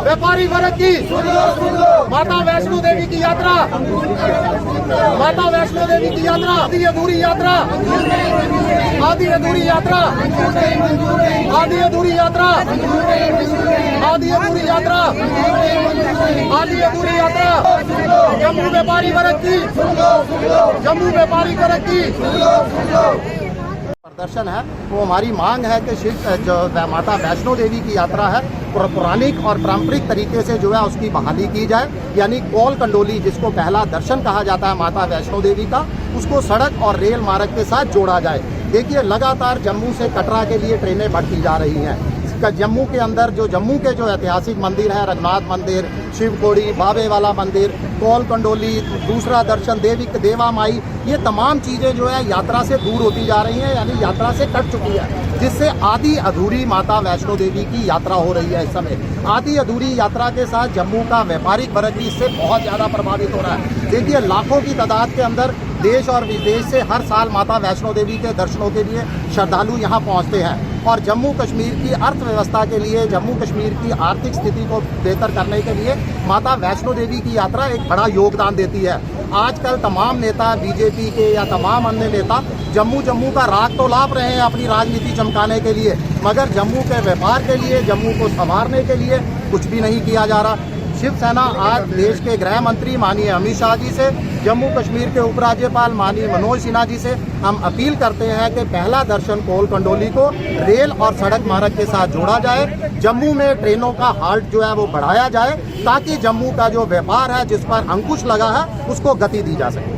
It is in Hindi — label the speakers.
Speaker 1: व्यापारी वर्ग की माता वैष्णो देवी की यात्रा, माता वैष्णो देवी की यात्रा, आधी अधूरी यात्रा, आधी अधूरी यात्रा, आधी अधूरी यात्रा, आधी अधूरी यात्रा, आधी अधूरी यात्रा, जम्मू व्यापारी वर्ग की, जम्मू व्यापारी वर्ग की प्रदर्शन है। वो हमारी मांग है कि जो माता वैष्णो देवी की यात्रा है पौराणिक और पारंपरिक तरीके से जो है उसकी बहाली की जाए, यानी कोल कंडोली जिसको पहला दर्शन कहा जाता है माता वैष्णो देवी का, उसको सड़क और रेल मार्ग के साथ जोड़ा जाए। देखिए लगातार जम्मू से कटरा के लिए ट्रेनें बढ़ती जा रही हैं। जम्मू के अंदर जम्मू के जो ऐतिहासिक मंदिर हैं, रघुनाथ मंदिर, शिवखोड़ी, बाबे वाला मंदिर, कोल कंडोली, दूसरा दर्शन देवा माई, ये तमाम चीज़ें जो है यात्रा से दूर होती जा रही हैं, यानी यात्रा से कट चुकी है, जिससे आधी अधूरी माता वैष्णो देवी की यात्रा हो रही है। इस समय आधी अधूरी यात्रा के साथ जम्मू का व्यापारिक वर्ग भी इससे बहुत ज़्यादा प्रभावित हो रहा है। देखिए लाखों की तादाद के अंदर देश और विदेश से हर साल माता वैष्णो देवी के दर्शनों के लिए श्रद्धालु यहाँ पहुँचते हैं और जम्मू कश्मीर की अर्थव्यवस्था के लिए, जम्मू कश्मीर की आर्थिक स्थिति को बेहतर करने के लिए माता वैष्णो देवी की यात्रा एक बड़ा योगदान देती है। आजकल तमाम नेता बीजेपी के या तमाम अन्य नेता जम्मू का राग तो लाप रहे हैं अपनी राजनीति चमकाने के लिए, मगर जम्मू के व्यापार के लिए, जम्मू को संवारने के लिए कुछ भी नहीं किया जा रहा। शिवसेना आज देश के गृह मंत्री माननीय अमित शाह जी से, जम्मू कश्मीर के उपराज्यपाल माननीय मनोज सिन्हा जी से हम अपील करते हैं कि पहला दर्शन कोल कंडोली को रेल और सड़क मार्ग के साथ जोड़ा जाए। जम्मू में ट्रेनों का हाल्ट जो है वो बढ़ाया जाए ताकि जम्मू का जो व्यापार है जिस पर अंकुश लगा है उसको गति दी जा सके।